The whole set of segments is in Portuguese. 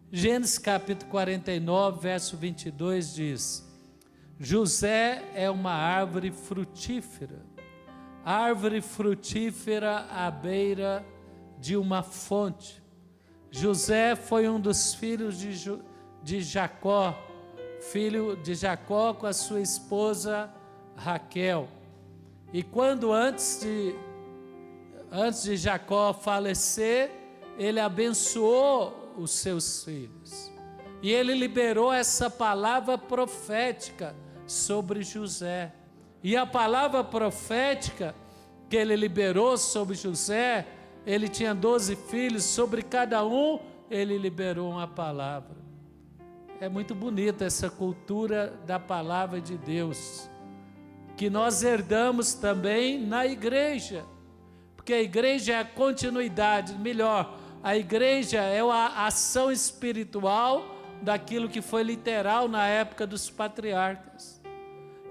Gênesis capítulo 49, verso 22 diz: José é uma árvore frutífera à beira de uma fonte. José foi um dos filhos de Jacó, filho de Jacó com a sua esposa Raquel. E quando antes de Jacó falecer, ele abençoou os seus filhos. E ele liberou essa palavra profética sobre José. E a palavra profética que ele liberou sobre José, ele tinha 12 filhos, sobre cada um ele liberou uma palavra. É muito bonita essa cultura da palavra de Deus, que nós herdamos também na igreja, porque a igreja é a continuidade, melhor, a igreja é a ação espiritual daquilo que foi literal na época dos patriarcas.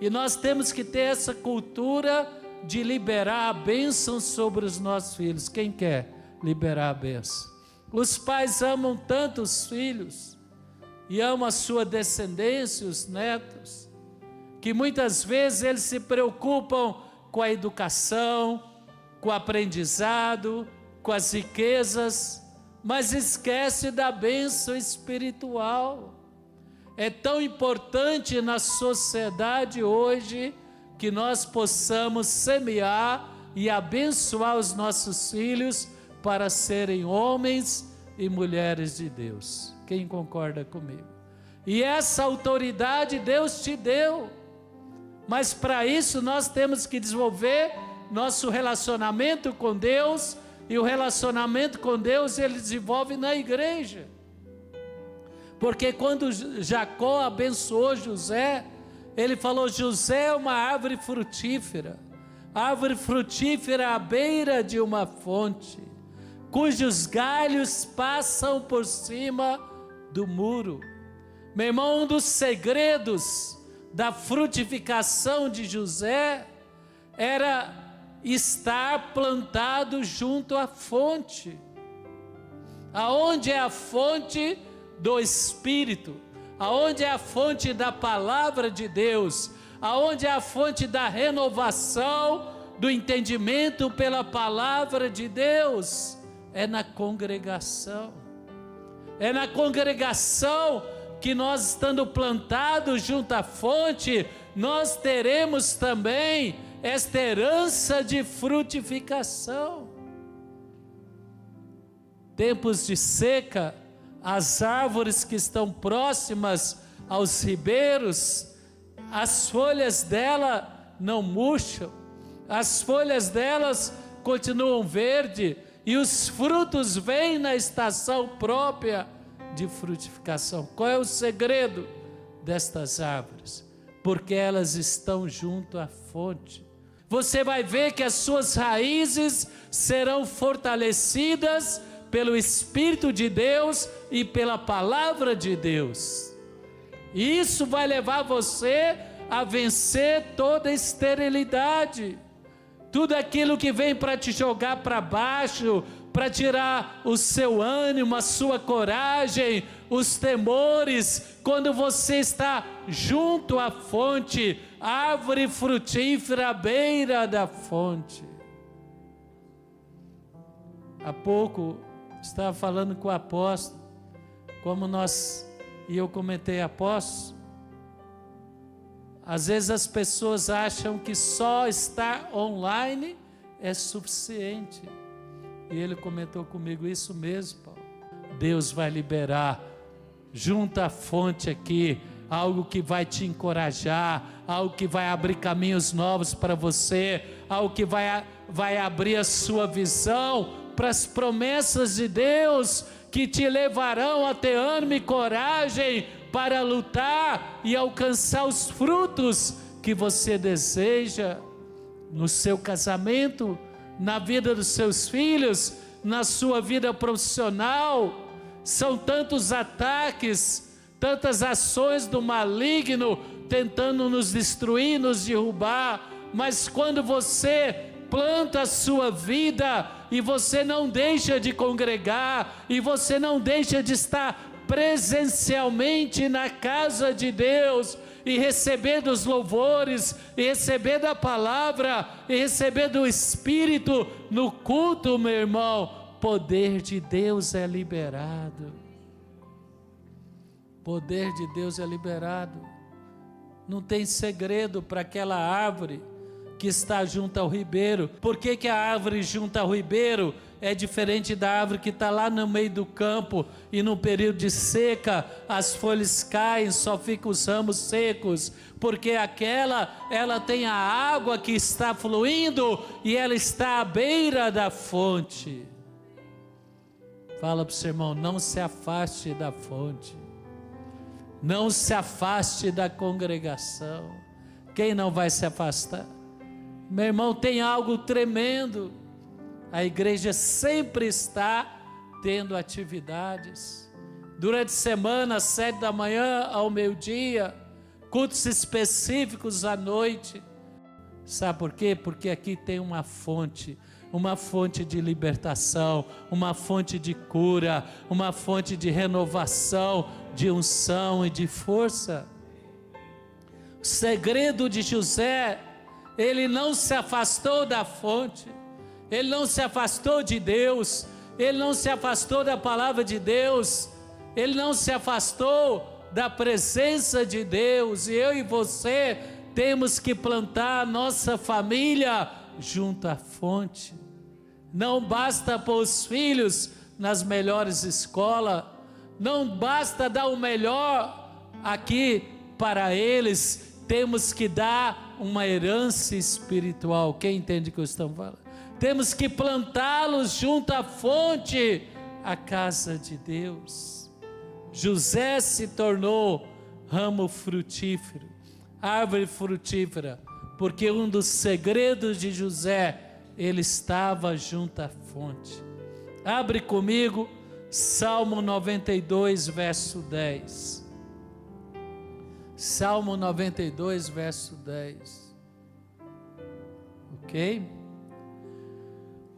E nós temos que ter essa cultura de liberar a bênção sobre os nossos filhos. Quem quer liberar a bênção? Os pais amam tanto os filhos e amam a sua descendência, os netos, que muitas vezes eles se preocupam com a educação, com o aprendizado, com as riquezas, mas esquece da bênção espiritual. É tão importante na sociedade hoje que nós possamos semear e abençoar os nossos filhos para serem homens e mulheres de Deus. Quem concorda comigo? E essa autoridade Deus te deu, mas para isso nós temos que desenvolver nosso relacionamento com Deus. E o relacionamento com Deus ele desenvolve na igreja, porque quando Jacó abençoou José, ele falou: José é uma árvore frutífera à beira de uma fonte, cujos galhos passam por cima do muro. Meu irmão, um dos segredos da frutificação de José era estar plantado junto à fonte. Aonde é a fonte do Espírito, aonde é a fonte da palavra de Deus, aonde é a fonte da renovação, do entendimento pela palavra de Deus, é na congregação. É na congregação que nós, estando plantados junto à fonte, nós teremos também esta herança de frutificação. Tempos de seca, as árvores que estão próximas aos ribeiros, as folhas dela não murcham, as folhas delas continuam verdes, e os frutos vêm na estação própria de frutificação. Qual é o segredo destas árvores? Porque elas estão junto à fonte. Você vai ver que as suas raízes serão fortalecidas pelo Espírito de Deus e pela palavra de Deus. E isso vai levar você a vencer toda esterilidade. Tudo aquilo que vem para te jogar para baixo, para tirar o seu ânimo, a sua coragem, os temores, quando você está junto à fonte, árvore frutífera à beira da fonte. Há pouco estava falando com o apóstolo, e eu comentei: apóstolo, às vezes as pessoas acham que só estar online é suficiente. E ele comentou comigo: isso mesmo, Paulo. Deus vai liberar junto à fonte aqui algo que vai te encorajar, algo que vai abrir caminhos novos para você, algo que vai abrir a sua visão para as promessas de Deus, que te levarão a ter ânimo e coragem para lutar e alcançar os frutos que você deseja no seu casamento, na vida dos seus filhos, na sua vida profissional. São tantos ataques, tantas ações do maligno tentando nos destruir, nos derrubar, mas quando você planta a sua vida e você não deixa de congregar, e você não deixa de estar presencialmente na casa de Deus, e recebendo os louvores, e recebendo a palavra, e recebendo o Espírito no culto, meu irmão, poder de Deus é liberado. Poder de Deus é liberado. Não tem segredo para aquela árvore que está junto ao ribeiro. Por que que a árvore junto ao ribeiro é diferente da árvore que está lá no meio do campo e no período de seca as folhas caem, só ficam os ramos secos? Porque ela tem a água que está fluindo e ela está à beira da fonte. Fala para o seu irmão, não se afaste da fonte. Não se afaste da congregação. Quem não vai se afastar? Meu irmão, tem algo tremendo. A igreja sempre está tendo atividades. Durante a semana, 7 da manhã ao meio-dia, cultos específicos à noite. Sabe por quê? Porque aqui tem uma fonte de libertação, uma fonte de cura, uma fonte de renovação, de unção e de força. O segredo de José, ele não se afastou da fonte, ele não se afastou de Deus, ele não se afastou da palavra de Deus, ele não se afastou da presença de Deus. E eu e você temos que plantar a nossa família junto à fonte. Não basta pôr os filhos nas melhores escolas, não basta dar o melhor aqui para eles, temos que dar uma herança espiritual. Quem entende o que eu estou falando? Temos que plantá-los junto à fonte, a casa de Deus. José se tornou ramo frutífero, árvore frutífera, porque um dos segredos de José, ele estava junto à fonte. Abre comigo Salmo 92, verso 10. Salmo 92, verso 10. Ok?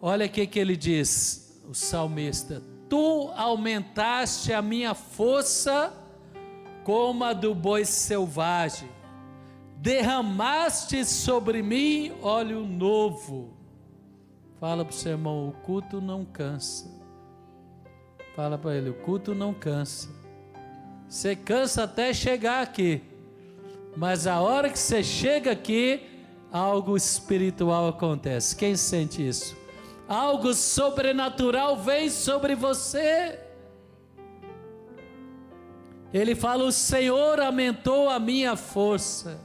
Olha o que ele diz, o salmista: Tu aumentaste a minha força como a do boi selvagem, derramaste sobre mim óleo novo. Fala para o seu irmão, o culto não cansa. Fala para ele, o culto não cansa. Você cansa até chegar aqui, mas a hora que você chega aqui, algo espiritual acontece. Quem sente isso? Algo sobrenatural vem sobre você. Ele fala, o Senhor aumentou a minha força.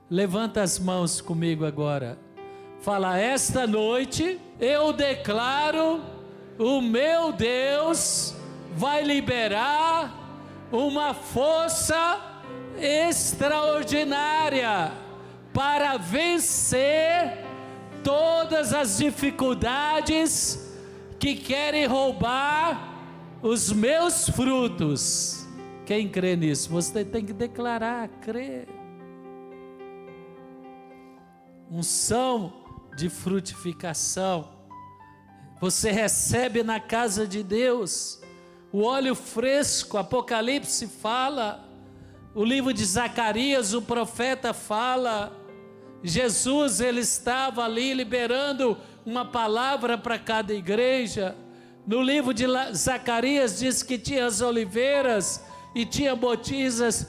Levanta as mãos comigo agora. Fala, esta noite eu declaro, o meu Deus vai liberar uma força extraordinária para vencer todas as dificuldades que querem roubar os meus frutos. Quem crê nisso? Você tem que declarar, crer. Unção de frutificação. Você recebe na casa de Deus o óleo fresco. Apocalipse fala, o livro de Zacarias, o profeta fala. Jesus, ele estava ali liberando uma palavra para cada igreja. No livro de Zacarias diz que tinha as oliveiras e tinha botijas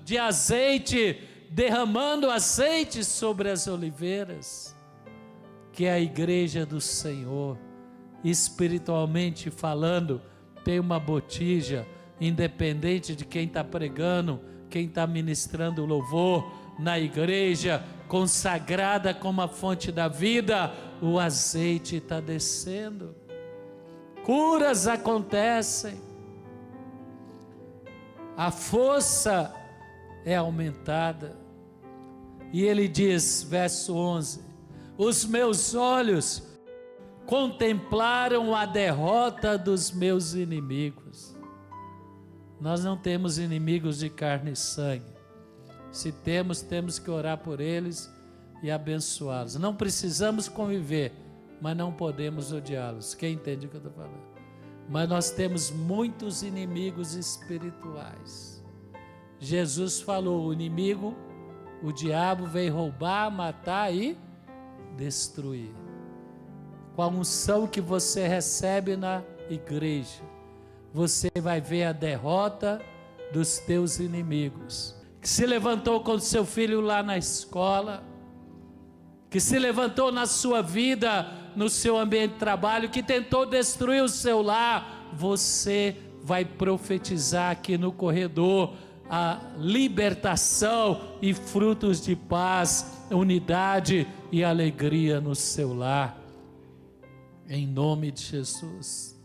de azeite, derramando azeite sobre as oliveiras, que é a igreja do Senhor. Espiritualmente falando, tem uma botija, independente de quem está pregando, quem está ministrando o louvor, na igreja, consagrada como a fonte da vida, o azeite está descendo, curas acontecem, a força é aumentada. E ele diz, verso 11, os meus olhos contemplaram a derrota dos meus inimigos. Nós não temos inimigos de carne e sangue. Se temos, temos que orar por eles e abençoá-los. Não precisamos conviver, mas não podemos odiá-los. Quem entende o que eu estou falando? mas nós temos muitos inimigos espirituais. Jesus falou: o inimigo, o diabo, veio roubar, matar e destruir. Com a unção que você recebe na igreja, você vai ver a derrota dos teus inimigos, que se levantou com seu filho lá na escola, que se levantou na sua vida, no seu ambiente de trabalho, que tentou destruir o seu lar. Você vai profetizar aqui no corredor a libertação e frutos de paz, unidade e alegria no seu lar, em nome de Jesus.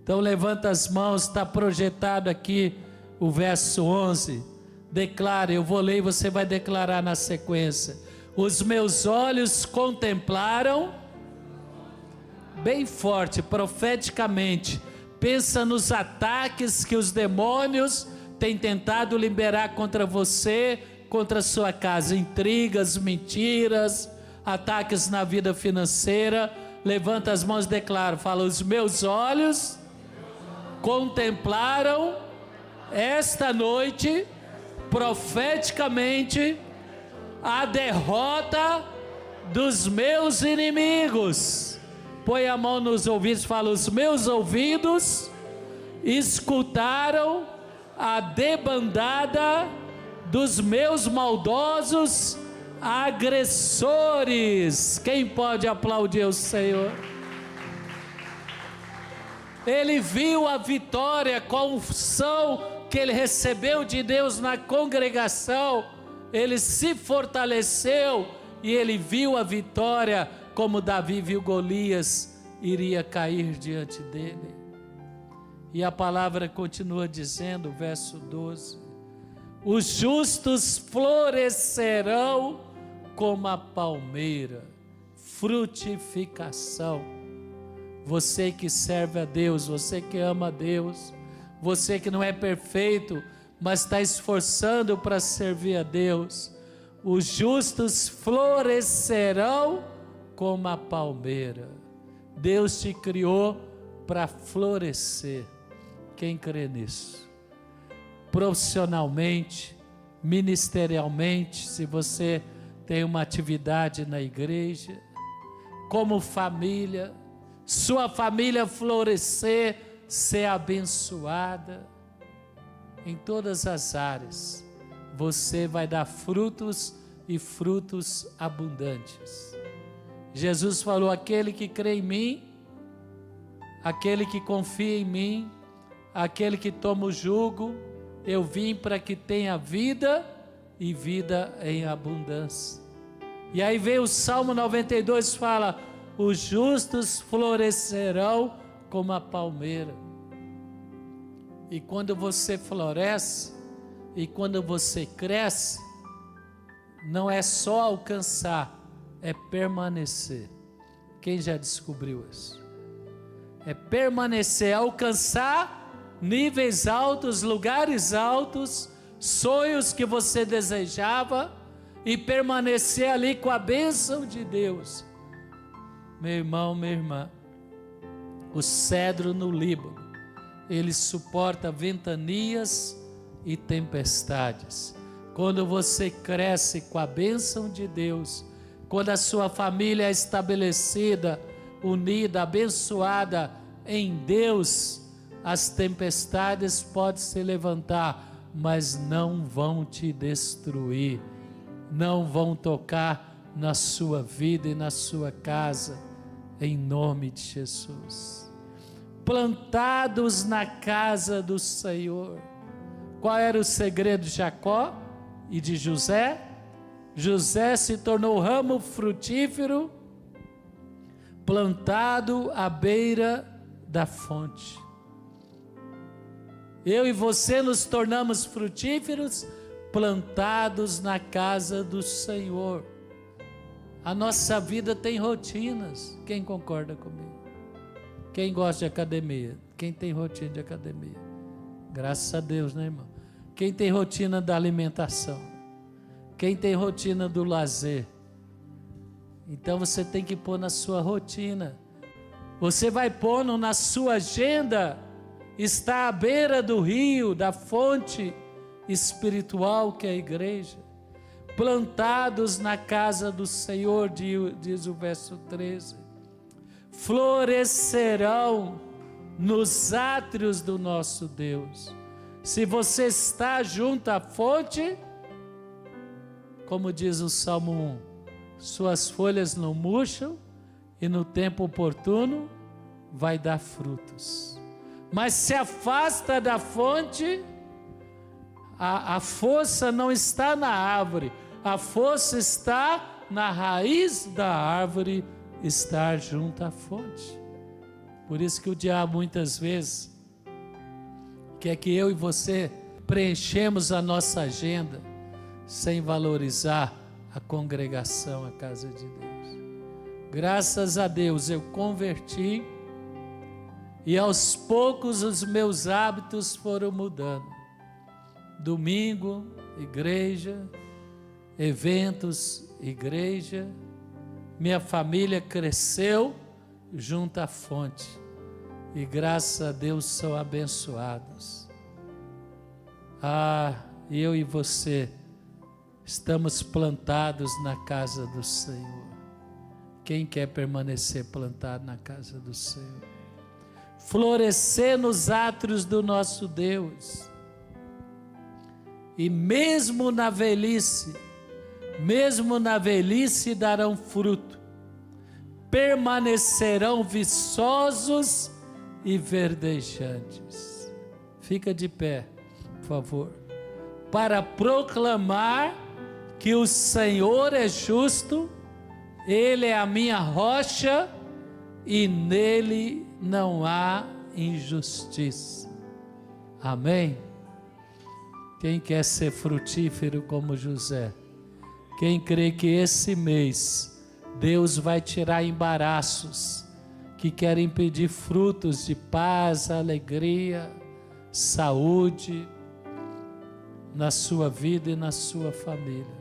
Então levanta as mãos, está projetado aqui o verso 11, declara, eu vou ler e você vai declarar na sequência: os meus olhos contemplaram, bem forte, profeticamente, pensa nos ataques que os demônios têm tentado liberar contra você, contra a sua casa, intrigas, mentiras, ataques na vida financeira. Levanta as mãos e declara, fala, os meus olhos contemplaram esta noite, profeticamente, a derrota dos meus inimigos. Põe a mão nos ouvidos, fala, os meus ouvidos escutaram a debandada dos meus maldosos agressores. Quem pode aplaudir o Senhor? Ele viu a vitória com a unção que ele recebeu de Deus na congregação. Ele se fortaleceu e ele viu a vitória, como Davi viu Golias iria cair diante dele. E a palavra continua dizendo, verso 12: os justos florescerão como a palmeira. Frutificação. Você que serve a Deus, você que ama a Deus, você que não é perfeito, mas está esforçando para servir a Deus, os justos florescerão como a palmeira. Deus te criou para florescer. Quem crê nisso? Profissionalmente, ministerialmente, se você tem uma atividade na igreja, como família, sua família florescer, ser abençoada, em todas as áreas, você vai dar frutos e frutos abundantes. Jesus falou, aquele que crê em mim, aquele que confia em mim, aquele que toma o jugo, eu vim para que tenha vida e vida em abundância. E aí vem o Salmo 92, fala, os justos florescerão como a palmeira. E quando você floresce, e quando você cresce, não é só alcançar, é permanecer. Quem já descobriu isso? É permanecer, alcançar níveis altos, lugares altos, sonhos que você desejava, e permanecer ali com a bênção de Deus. Meu irmão, minha irmã, o cedro no Líbano, ele suporta ventanias e tempestades. Quando você cresce com a bênção de Deus, quando a sua família é estabelecida, unida, abençoada em Deus, as tempestades podem se levantar, mas não vão te destruir, não vão tocar na sua vida e na sua casa, em nome de Jesus. Plantados na casa do Senhor. Qual era o segredo de Jacó e de José? José se tornou ramo frutífero, plantado à beira da fonte. Eu e você nos tornamos frutíferos, plantados na casa do Senhor. A nossa vida tem rotinas. Quem concorda comigo? Quem gosta de academia? Quem tem rotina de academia? Graças a Deus, né, irmão? Quem tem rotina da alimentação? Quem tem rotina do lazer? Então você tem que pôr na sua rotina Você vai pondo na sua agenda, está à beira do rio, da fonte espiritual que é a igreja, plantados na casa do Senhor, diz o verso 13, florescerão nos átrios do nosso Deus. Se você está junto à fonte, como diz o Salmo 1, suas folhas não murcham e no tempo oportuno vai dar frutos. Mas se afasta da fonte, a força não está na árvore, a força está na raiz da árvore, estar junto à fonte. Por isso que o diabo muitas vezes quer que eu e você preenchemos a nossa agenda sem valorizar a congregação, a casa de Deus. Graças a Deus eu converti e aos poucos os meus hábitos foram mudando. Domingo, igreja, eventos, igreja. Minha família cresceu junto à fonte e graças a Deus são abençoados. Eu e você estamos plantados na casa do Senhor. Quem quer permanecer plantado na casa do Senhor? Florescer nos átrios do nosso Deus. E mesmo na velhice darão fruto, permanecerão viçosos e verdejantes. Fica de pé, por favor, para proclamar que o Senhor é justo, Ele é a minha rocha e nele não há injustiça. Amém? Quem quer ser frutífero como José? Quem crê que esse mês Deus vai tirar embaraços que querem pedir frutos de paz, alegria, saúde na sua vida e na sua família?